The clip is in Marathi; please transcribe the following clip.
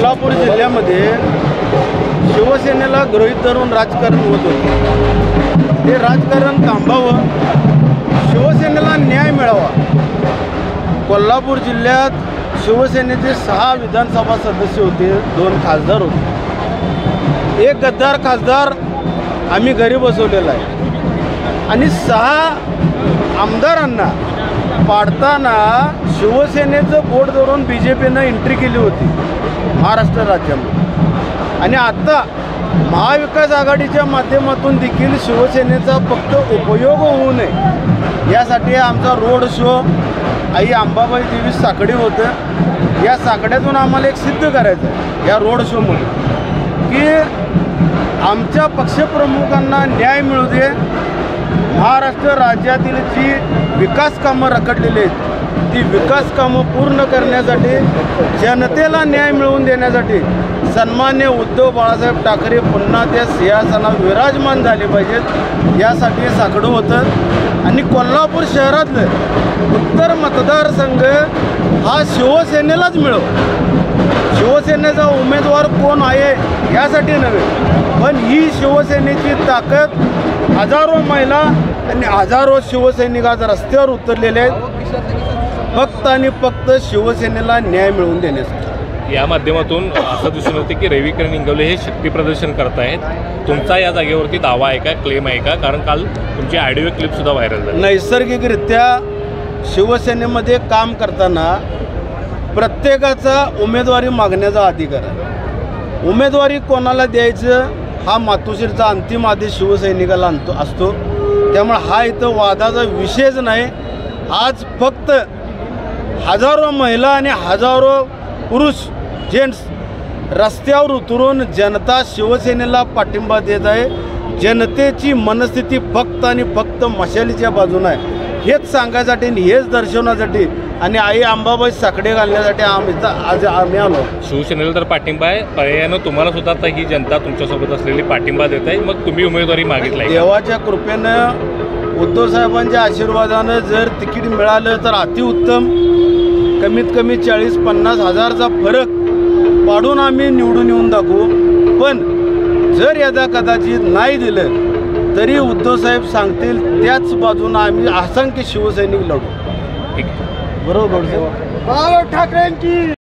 कोल्हापूर जिल्ह्यामध्ये शिवसेनेला गृहीत धरून राजकारण होत होते। ते राजकारण थांबावं, शिवसेनेला न्याय मिळावा। कोल्हापूर जिल्ह्यात शिवसेनेचे 6 विधानसभा सदस्य होते, 2 खासदार होते, 1 गद्दार खासदार आम्ही घरी बसवलेला आहे आणि 6 आमदारांना पाडताना शिवसेनेचं बोट धरून BJPनं एंट्री केली होती महाराष्ट्र राज्यामध्ये। आणि आता महाविकास आघाडीच्या माध्यमातून देखील शिवसेनेचा फक्त उपयोग होऊ नये यासाठी आमचा रोड शो आई अंबाबाई देवी साकडे होतं। या साकड्यातून आम्हाला एक सिद्ध करायचं आहे या रोड शोमध्ये की आमच्या पक्षप्रमुखांना न्याय मिळू दे। महाराष्ट्र राज्यातील जी विकास कामं रखडलेली आहेत ती विकास कामं पूर्ण करण्यासाठी, जनतेला न्याय मिळवून देण्यासाठी सन्मान्य उद्धव बाळासाहेब ठाकरे पुन्हा त्या सिंहासनावर विराजमान झाले पाहिजेत यासाठी साकडं होतं। आणि कोल्हापूर शहरातलं उत्तर मतदारसंघ हा शिवसेनेलाच मिळो। शिवसेनेचा उमेदवार कोण आहे यासाठी नव्हे, पण ही शिवसेनेची ताकद हजारो महिला आणि हजारो शिवसैनिक आज रस्त्यावर उतरलेले आहेत फक्त आणि फक्त शिवसेनेला न्याय मिळवून देण्यासाठी। या माध्यमातून असं दिसून येते की रविकिरण इंगवले हे शक्ती प्रदर्शन करतायत। तुमचा या जागेवरती दावा आहे का, क्लेम आहे का? कारण काल तुमची ऑडिओ क्लिपसुद्धा व्हायरल झाली। नैसर्गिकरित्या शिवसेनेमध्ये काम करताना प्रत्येकाचा उमेदवारी मागण्याचा अधिकार आहे। उमेदवारी कोणाला द्यायचं हा मातोश्रीचा अंतिम आदेश शिवसैनिकाला असतो। त्यामुळे हा इथं वादाचा विषयच नाही। आज फक्त हजारो महिला आणि हजारो पुरुष जेंट्स रस्त्यावर उतरून जनता शिवसेनेला पाठिंबा देत आहे। जनतेची मनस्थिती फक्त आणि फक्त मशालीच्या बाजूने आहे हेच सांगण्यासाठी आणि हेच दर्शवण्यासाठी आणि आई अंबाबाई साकडे घालण्यासाठी आज आम्ही आलो। शिवसेनेला तर पाठिंबा आहे, पर्यायानं तुम्हाला सुद्धा आता ही जनता तुमच्यासोबत असलेली पाठिंबा देत आहे, मग तुम्ही उमेदवारी मागितली? देवाच्या कृपेनं उद्धव साहेबांच्या आशीर्वादानं जर तिकीट मिळालं तर अतिउत्तम। कमीत कमी 40-50 हजारचा फरक पाडून आम्ही निवडून येऊन दाखवू। पण जर यदा कदाचित नाही दिलं तरी उद्धव साहेब सांगतील त्याच बाजूनं आम्ही असंख्य शिवसैनिक लढू। ठीक आहे, बरोबर ठाकरेंची